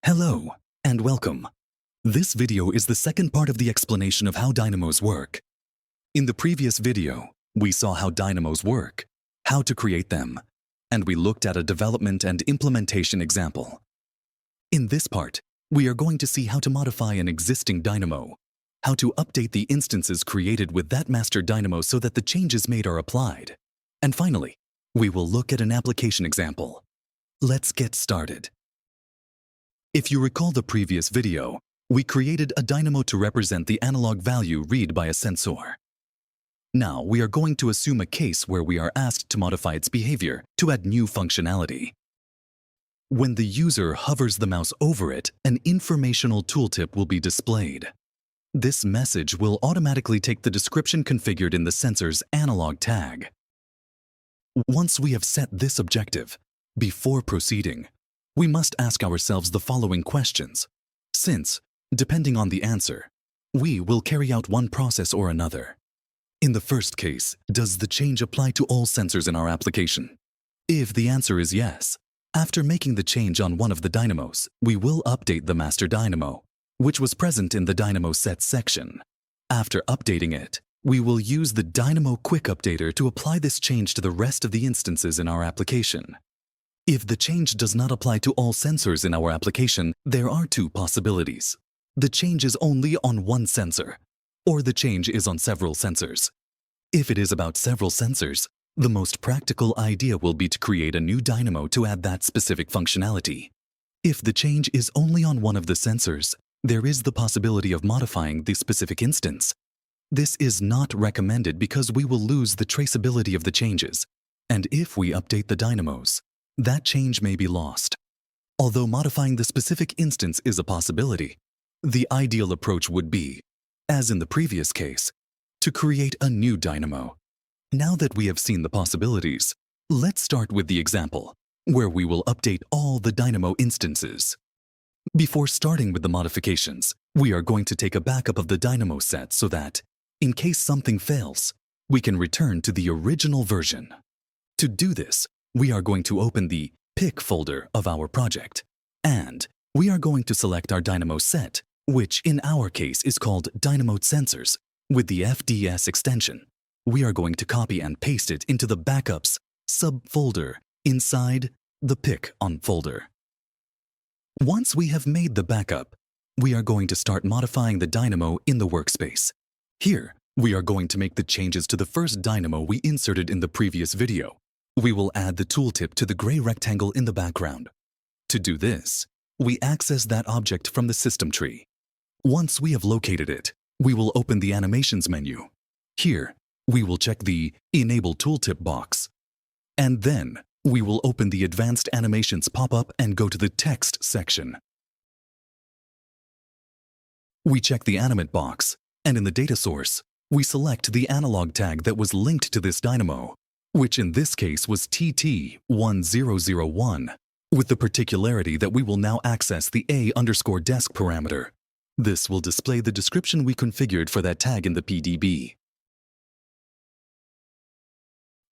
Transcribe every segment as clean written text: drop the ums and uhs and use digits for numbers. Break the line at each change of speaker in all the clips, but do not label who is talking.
Hello, and welcome. This video is the second part of the explanation of how dynamos work. In the previous video, we saw how dynamos work, how to create them, and we looked at a development and implementation example. In this part, we are going to see how to modify an existing dynamo, how to update the instances created with that master dynamo so that the changes made are applied. And finally, we will look at an application example. Let's get started. If you recall the previous video, we created a dynamo to represent the analog value read by a sensor. Now we are going to assume a case where we are asked to modify its behavior to add new functionality. When the user hovers the mouse over it, an informational tooltip will be displayed. This message will automatically take the description configured in the sensor's analog tag. Once we have set this objective, before proceeding, we must ask ourselves the following questions, since, depending on the answer, we will carry out one process or another. In the first case, does the change apply to all sensors in our application? If the answer is yes, after making the change on one of the dynamos, we will update the master dynamo, which was present in the dynamo set section. After updating it, we will use the Dynamo Quick Updater to apply this change to the rest of the instances in our application. If the change does not apply to all sensors in our application, there are two possibilities. The change is only on one sensor, or the change is on several sensors. If it is about several sensors, the most practical idea will be to create a new dynamo to add that specific functionality. If the change is only on one of the sensors, there is the possibility of modifying the specific instance. This is not recommended because we will lose the traceability of the changes, and if we update the dynamos, that change may be lost. Although modifying the specific instance is a possibility, the ideal approach would be, as in the previous case, to create a new dynamo. Now that we have seen the possibilities, let's start with the example, where we will update all the dynamo instances. Before starting with the modifications, we are going to take a backup of the dynamo set so that, in case something fails, we can return to the original version. To do this, we are going to open the pick folder of our project, and we are going to select our dynamo set, which in our case is called Dynamo Sensors, with the FDS extension. We are going to copy and paste it into the backups subfolder inside the pick on folder. Once we have made the backup, we are going to start modifying the dynamo in the workspace. Here, we are going to make the changes to the first dynamo we inserted in the previous video. We will add the tooltip to the gray rectangle in the background. To do this, we access that object from the system tree. Once we have located it, we will open the Animations menu. Here, we will check the Enable Tooltip box. And then, we will open the Advanced Animations pop-up and go to the Text section. We check the Animate box, and in the data source, we select the analog tag that was linked to this dynamo, which in this case was TT1001, with the particularity that we will now access the A_desk parameter. This will display the description we configured for that tag in the PDB.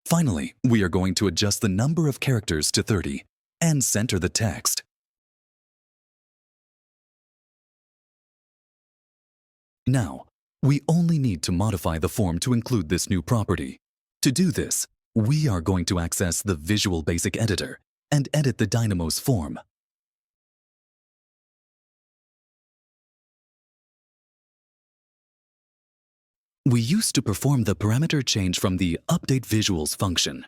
Finally, we are going to adjust the number of characters to 30 and center the text. Now, we only need to modify the form to include this new property. To do this, we are going to access the Visual Basic Editor and edit the dynamo's form. We used to perform the parameter change from the Update Visuals function.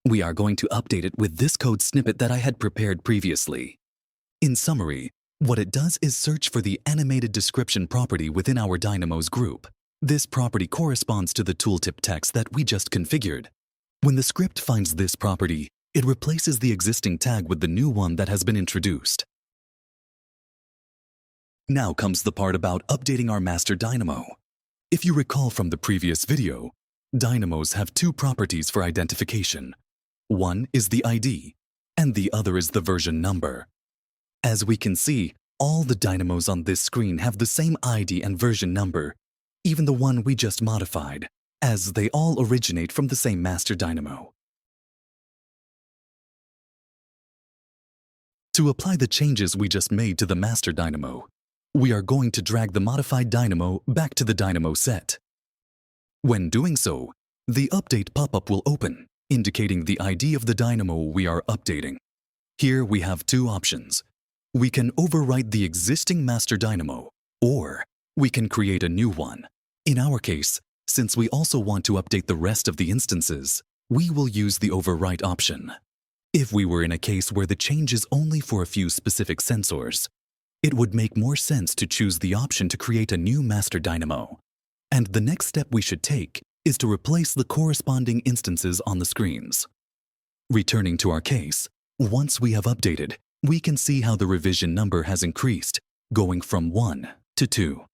We are going to update it with this code snippet that I had prepared previously. In summary, what it does is search for the animated description property within our dynamos group. This property corresponds to the tooltip text that we just configured. When the script finds this property, it replaces the existing tag with the new one that has been introduced. Now comes the part about updating our master dynamo. If you recall from the previous video, dynamos have two properties for identification. One is the ID, and the other is the version number. As we can see, all the dynamos on this screen have the same ID and version number, even the one we just modified, as they all originate from the same Master Dynamo. To apply the changes we just made to the Master Dynamo, we are going to drag the modified Dynamo back to the Dynamo set. When doing so, the Update pop-up will open, indicating the ID of the Dynamo we are updating. Here we have two options. We can overwrite the existing Master Dynamo, or we can create a new one. In our case, since we also want to update the rest of the instances, we will use the Overwrite option. If we were in a case where the change is only for a few specific sensors, it would make more sense to choose the option to create a new Master Dynamo. And the next step we should take is to replace the corresponding instances on the screens. Returning to our case, once we have updated, we can see how the revision number has increased, going from 1 to 2.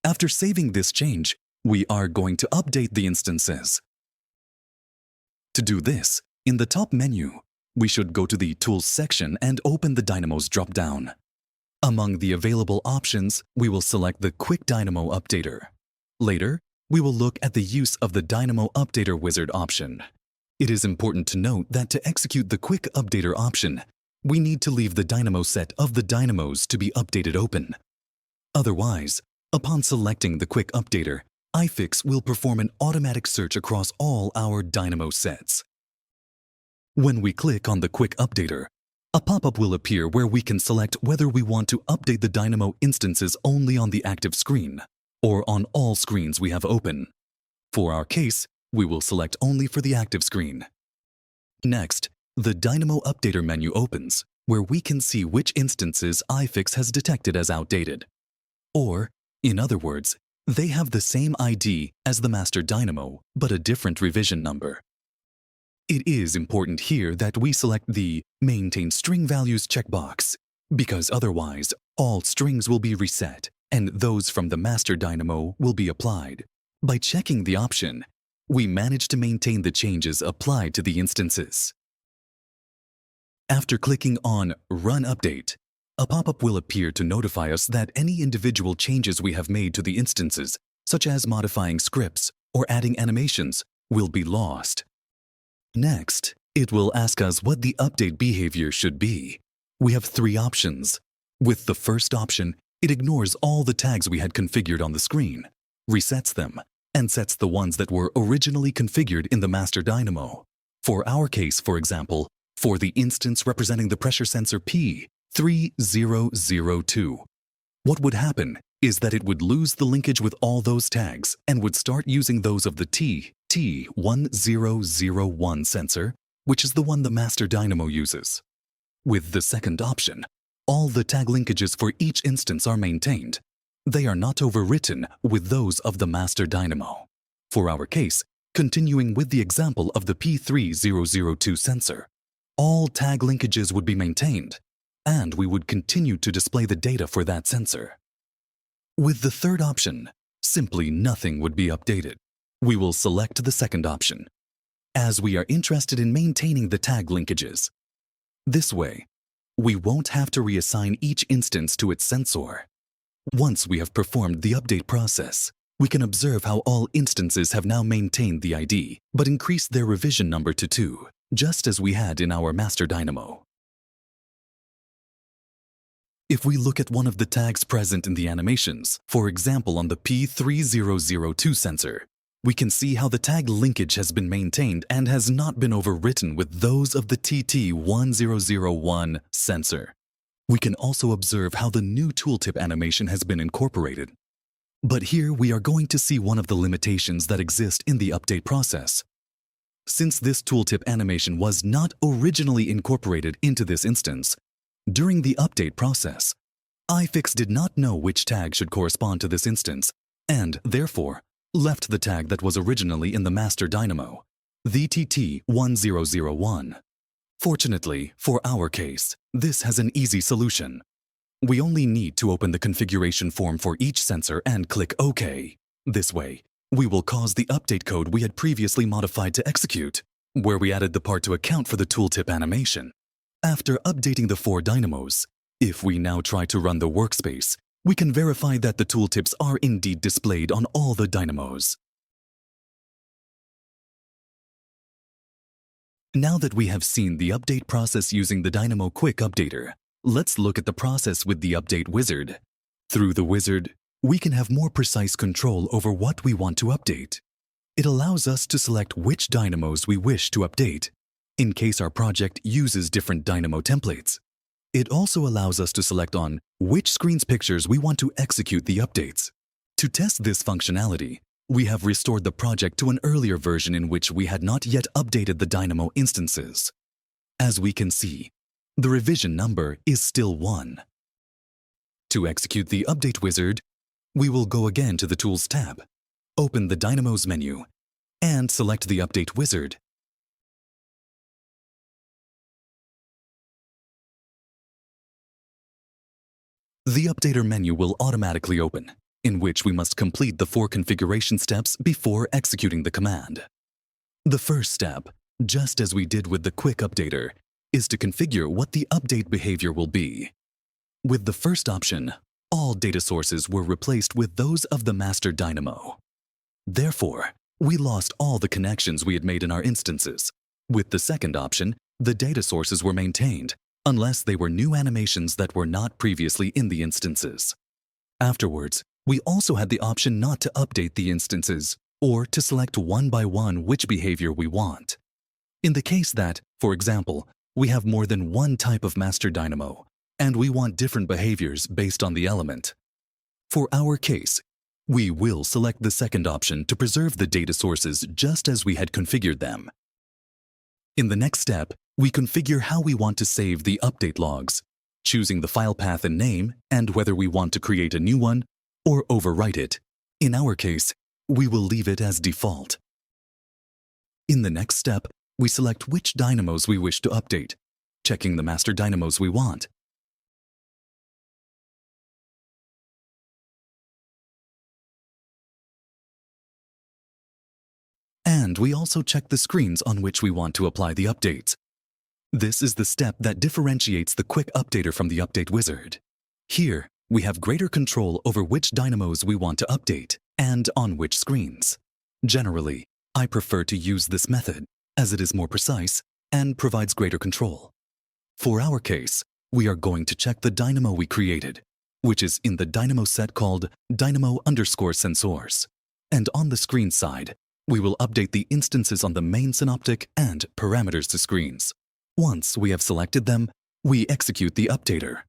After saving this change, we are going to update the instances. To do this, in the top menu, we should go to the Tools section and open the Dynamos drop-down. Among the available options, we will select the Quick Dynamo Updater. Later, we will look at the use of the Dynamo Updater Wizard option. It is important to note that to execute the Quick Updater option, we need to leave the Dynamo set of the Dynamos to be updated open. Otherwise, upon selecting the Quick Updater, iFIX will perform an automatic search across all our Dynamo sets. When we click on the Quick Updater, a pop-up will appear where we can select whether we want to update the Dynamo instances only on the active screen or on all screens we have open. For our case, we will select only for the active screen. Next, the Dynamo Updater menu opens, where we can see which instances iFIX has detected as outdated. Or, in other words, they have the same ID as the Master Dynamo, but a different revision number. It is important here that we select the Maintain String Values checkbox, because otherwise all strings will be reset and those from the Master Dynamo will be applied. By checking the option, we manage to maintain the changes applied to the instances. After clicking on Run Update, a pop-up will appear to notify us that any individual changes we have made to the instances, such as modifying scripts or adding animations, will be lost. Next, it will ask us what the update behavior should be. We have three options. With the first option, it ignores all the tags we had configured on the screen, resets them, and sets the ones that were originally configured in the Master Dynamo. For our case, for example, for the instance representing the pressure sensor P3002, what would happen is that it would lose the linkage with all those tags and would start using those of the T1001 sensor, which is the one the Master Dynamo uses. With the second option, all the tag linkages for each instance are maintained. They are not overwritten with those of the Master Dynamo. For our case, continuing with the example of the P3002 sensor, all tag linkages would be maintained, and we would continue to display the data for that sensor. With the third option, simply nothing would be updated. We will select the second option, as we are interested in maintaining the tag linkages. This way, we won't have to reassign each instance to its sensor. Once we have performed the update process, we can observe how all instances have now maintained the ID, but increased their revision number to 2, just as we had in our Master Dynamo. If we look at one of the tags present in the animations, for example on the P3002 sensor, we can see how the tag linkage has been maintained and has not been overwritten with those of the TT1001 sensor. We can also observe how the new tooltip animation has been incorporated. But here we are going to see one of the limitations that exist in the update process. Since this tooltip animation was not originally incorporated into this instance, during the update process, iFIX did not know which tag should correspond to this instance, and therefore left the tag that was originally in the Master Dynamo, the TT1001. Fortunately, for our case, this has an easy solution. We only need to open the configuration form for each sensor and click OK. This way, we will cause the update code we had previously modified to execute, where we added the part to account for the tooltip animation. After updating the 4 dynamos, if we now try to run the workspace, we can verify that the tooltips are indeed displayed on all the dynamos. Now that we have seen the update process using the Dynamo Quick Updater, let's look at the process with the Update Wizard. Through the wizard, we can have more precise control over what we want to update. It allows us to select which dynamos we wish to update, in case our project uses different Dynamo templates. It also allows us to select on which screen's pictures we want to execute the updates. To test this functionality, we have restored the project to an earlier version in which we had not yet updated the Dynamo instances. As we can see, the revision number is still 1. To execute the Update Wizard, we will go again to the Tools tab, open the Dynamos menu, and select the Update Wizard. The Updater menu will automatically open, in which we must complete the 4 configuration steps before executing the command. The first step, just as we did with the Quick Updater, is to configure what the update behavior will be. With the first option, all data sources were replaced with those of the Master Dynamo. Therefore, we lost all the connections we had made in our instances. With the second option, the data sources were maintained, unless they were new animations that were not previously in the instances. Afterwards, we also had the option not to update the instances, or to select one by one which behavior we want. In the case that, for example, we have more than one type of Master Dynamo, and we want different behaviors based on the element. For our case, we will select the second option to preserve the data sources just as we had configured them. In the next step, we configure how we want to save the update logs, choosing the file path and name, and whether we want to create a new one or overwrite it. In our case, we will leave it as default. In the next step, we select which dynamos we wish to update, checking the master dynamos we want. And we also check the screens on which we want to apply the updates. This is the step that differentiates the Quick Updater from the Update Wizard. Here, we have greater control over which dynamos we want to update and on which screens. Generally, I prefer to use this method as it is more precise and provides greater control. For our case, we are going to check the dynamo we created, which is in the dynamo set called dynamo_sensors. And on the screen side, we will update the instances on the main synoptic and parameters to screens. Once we have selected them, we execute the updater.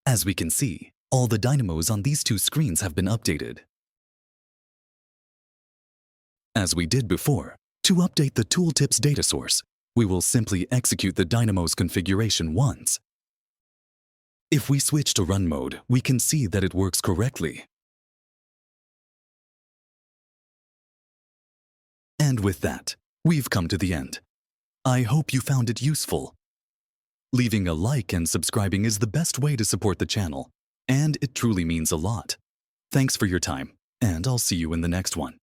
As we can see, all the dynamos on these 2 screens have been updated. As we did before, to update the Tooltips data source, we will simply execute the dynamo's configuration once. If we switch to run mode, we can see that it works correctly. And with that, we've come to the end. I hope you found it useful. Leaving a like and subscribing is the best way to support the channel, and it truly means a lot. Thanks for your time, and I'll see you in the next one.